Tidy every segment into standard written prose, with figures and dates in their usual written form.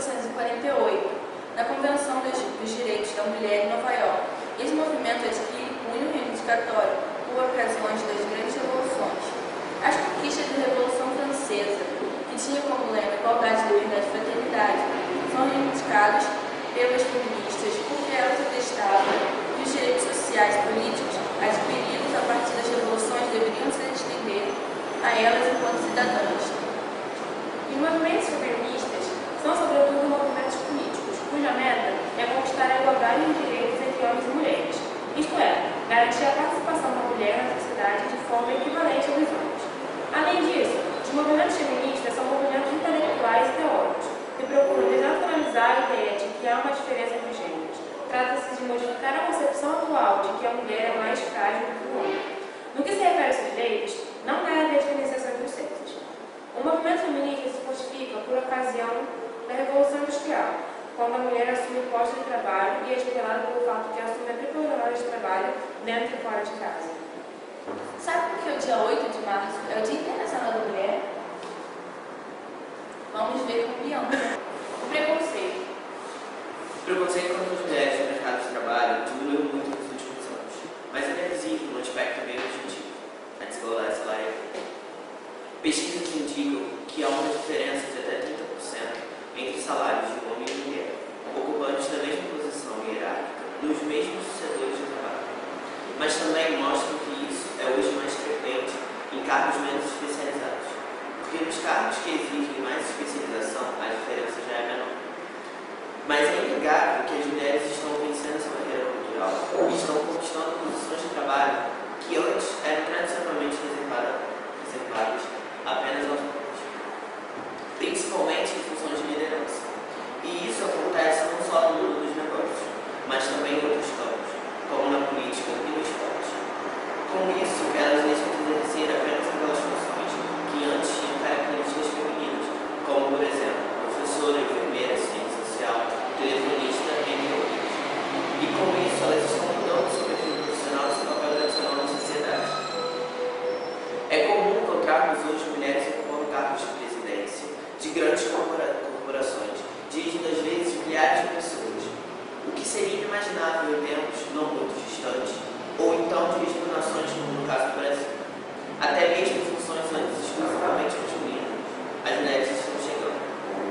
1848, na Convenção dos Direitos da Mulher em Nova York. Esse movimento adquire cunho reivindicatório por ocasiões das grandes revoluções. As conquistas da Revolução Francesa, que tinha como lema igualdade, liberdade e fraternidade, são reivindicadas pelas feministas porque elas atestavam que os direitos sociais e políticos adquiridos a partir das revoluções deveriam se estender a elas enquanto cidadãs. Os movimentos feministas são, sobretudo, movimentos políticos, cuja meta é conquistar a igualdade de direitos entre homens e mulheres, isto é, garantir a participação da mulher na sociedade de forma equivalente aos homens. Além disso, os movimentos feministas são movimentos intelectuais e teóricos, que procuram desnaturalizar a ideia de que há uma diferença entre gêneros. Trata-se de modificar a concepção atual de que a mulher é mais frágil do que o homem. No que se refere aos direitos, não nega a diferenciação entre os sexos. O movimento feminista se fortifica por ocasião da Revolução Industrial, quando a mulher assume o posto de trabalho e é revelada pelo fato que assume a tripla jornada de trabalho dentro e fora de casa. Sabe por que o dia 8 de março é o Dia Internacional da Mulher? Vamos ver com o Bianca. O preconceito. O preconceito contra as mulheres no mercado de trabalho diminuiu muito nos últimos anos, mas ele é visível no aspecto bem objetivo, a desigualdade salarial. Pesquisas indicam que há uma diferença de até 30% entre salários de homem e mulher, ocupantes da mesma posição hierárquica nos mesmos setores de trabalho. Mas também mostram que isso é hoje mais frequente em cargos menos especializados, porque nos cargos que exigem mais especialização a diferença já é menor. Mas é inegável que as mulheres estão vencendo essa barreira cultural e estão conquistando posições de trabalho que antes eram tradicionalmente reservadas apenas aos homens, principalmente em funções de liderança. E isso acontece não só no mundo dos negócios, mas também em outros campos, como na política e no esporte. Com isso, elas deixam de exercer apenas aquelas funções que antes tinham características femininas, como, por exemplo, professora, enfermeira, assistente social, telefonista, entre outros. E com isso, elas estão mudando o perfil profissional e seu papel tradicional na sociedade. É comum encontrarmos hoje mulheres ocupando cargos de presidência de grandes corporações, dirigindo às vezes milhares de pessoas, o que seria inimaginável em tempos não muito distantes, ou então dirigindo nações como no caso do Brasil. Até mesmo em funções antes exclusivamente masculinas, as mulheres estão chegando,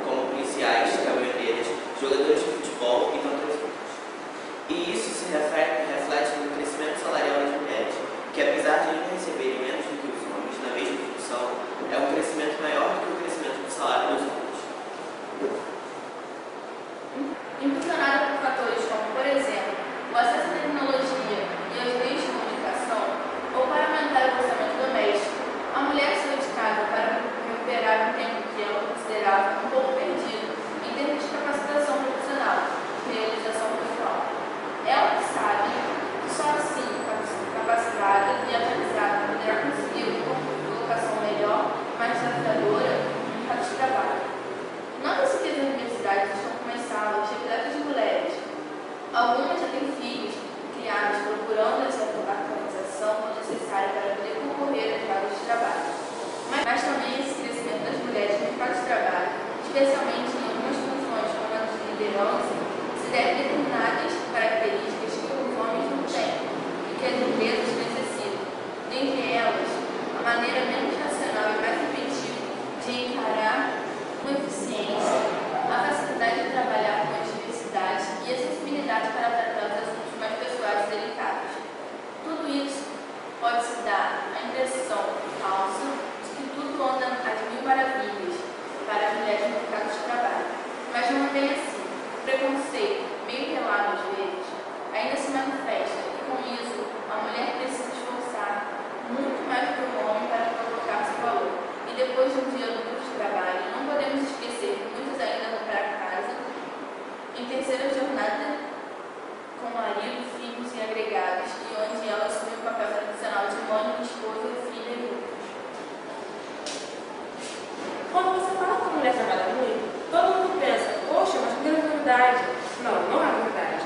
como policiais, caminhoneiras, jogadores de futebol e tantas outras. E isso se reflete no crescimento salarial das mulheres, que apesar de não receberem menos do que os homens na mesma função, é um crescimento maior do que o crescimento do salário dos homens. Impulsionada por fatores como, por exemplo, o acesso à tecnologia e aos meios de comunicação, ou para aumentar o orçamento doméstico, a mulher saiu de casa para recuperar um tempo que ela considerava um pouco perdido em termos de capacitação profissional e realização pessoal. Ela sabe que só assim, capacitada e atualizada, poderá conseguir uma colocação melhor, mais desafiadora no mercado de trabalho. Nota-se que as universidades estão com mais salas repletas de mulheres. Algumas já têm filhos criados procurando essa atualização necessária para poder concorrer às vagas de trabalho. Mas também esse crescimento das mulheres no mercado de trabalho, especialmente em algumas funções como a de liderança, se deve a determinadas características que os homens não têm e que as empresas necessitam. Dentre elas, a maneira menos racional e mais efetiva de encarar com eficiência, a facilidade de trabalhar com as diversidades e a sensibilidade para tratar os assuntos mais pessoais e delicados. Tudo isso pode se dar a impressão falsa de que tudo anda às mil maravilhas para as mulheres no mercado de trabalho. Mas não é bem assim. O preconceito, meio velado às vezes, ainda se manifesta e com isso a mulher precisa esforçar muito mais do que o homem para colocar seu valor. E depois de um dia duro de trabalho, não podemos esquecer que muitos ainda vão para casa em terceira jornada com marido, filhos e agregados, e onde ela assume o papel tradicional de mãe, esposa, filha e outros. Quando você fala que a mulher trabalha muito, todo mundo pensa, poxa, mas que novidade. Não, não é novidade.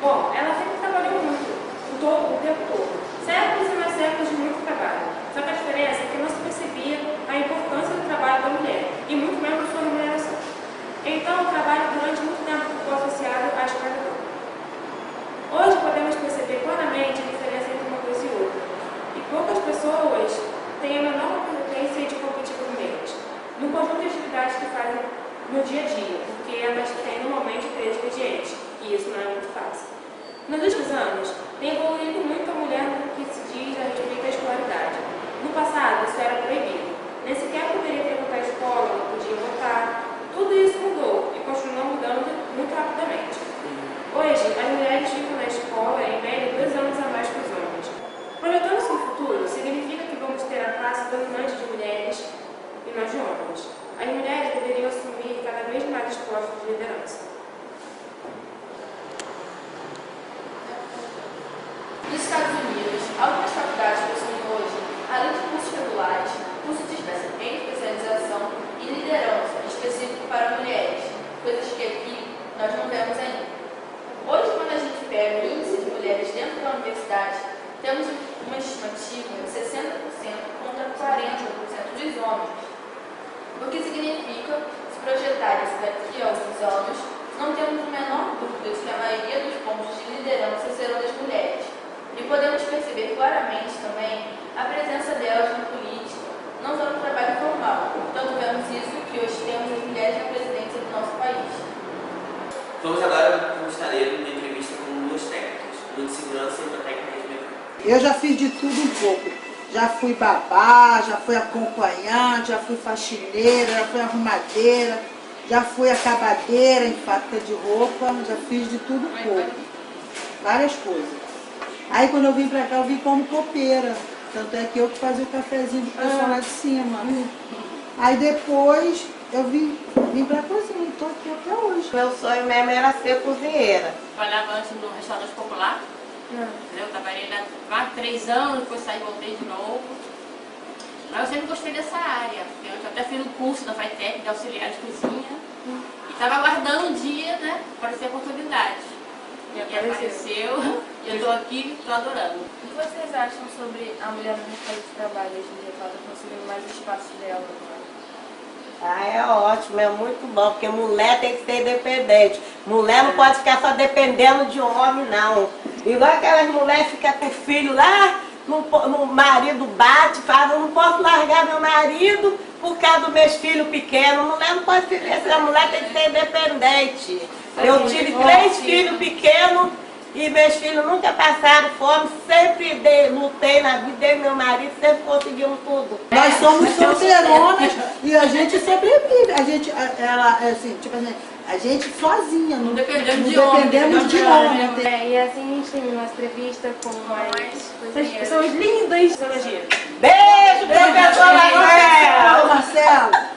Bom, ela sempre trabalhou muito, o tempo todo. Séculos e mais séculos de muito trabalho. Só que a diferença é que não se percebia a importância do trabalho da mulher, e muito menos da sua remuneração. Então, o trabalho no dia a dia, porque elas têm normalmente o período expediente, e isso não é muito fácil. Nos últimos anos, tem evoluído muito a mulher no que se diz a respeito à escolaridade. No passado, isso era proibido. Nem sequer poderia frequentar a escola, não podia votar. Tudo isso mudou e continuou mudando muito rapidamente. Hoje, as mulheres ficam na escola em média 2 anos a mais que os homens. Projetando-se no futuro, significa que vamos ter a classe dominante de mulheres e não de homens. As mulheres deveriam assumir cada vez mais os postos de liderança. Nos Estados Unidos, algumas faculdades possuem hoje, além de cursos regulares, cursos de especialização e liderança específico para mulheres, coisas que aqui nós não temos ainda. Hoje, quando a gente pega o índice de mulheres dentro da universidade, temos uma estimativa de 60% contra 40% dos homens, o que significa, se projetar isso daqui a alguns anos, não temos a menor dúvida de que a maioria dos pontos de liderança serão das mulheres. E podemos perceber claramente também a presença delas na política, não só no trabalho formal. Tanto vemos isso que hoje temos as mulheres na presidência do nosso país. Vamos agora para o estaleiro numa entrevista com 2 técnicas, uma de segurança e uma técnica de mecânica. Eu já fiz de tudo um pouco. Já fui babá, já fui acompanhante, já fui faxineira, já fui arrumadeira, já fui acabadeira em fábrica de roupa, já fiz de tudo um pouco. Várias coisas. Aí quando eu vim pra cá, eu vim como copeira. Tanto é que eu que fazia o cafezinho do pessoal lá de cima. Aí depois eu vim pra cozinha, estou aqui até hoje. Meu sonho mesmo era ser cozinheira. Trabalhava antes no restaurante popular. Eu trabalhei lá 3 anos, depois saí e voltei de novo. Mas eu sempre gostei dessa área. Eu até fiz um curso na FATEC de auxiliar de cozinha. E estava aguardando um dia, né, para ter oportunidade. E apareceu, e eu estou aqui, estou adorando. O que vocês acham sobre a mulher no mercado de trabalho hoje em dia, que ela está conseguindo mais espaço dela? Ah, é ótimo, é muito bom, porque mulher tem que ser independente. Mulher não pode ficar só dependendo de homem, não. Igual aquelas mulheres que ficam com o filho lá, no marido bate, fala, eu não posso largar meu marido por causa dos meus filhos pequenos. Mulher não pode viver assim, a mulher tem que ser independente. Eu tive 3 filhos pequenos e meus filhos nunca passaram fome, sempre lutei na vida, eu e meu marido sempre conseguimos tudo. Nós somos solteironas e a gente sobrevive. A gente, ela, assim, tipo assim, a gente sozinha, não dependemos de homem. E assim a gente termina nossa entrevista com mais pessoas lindas. Beijo, professora Marcelo! Marcelo!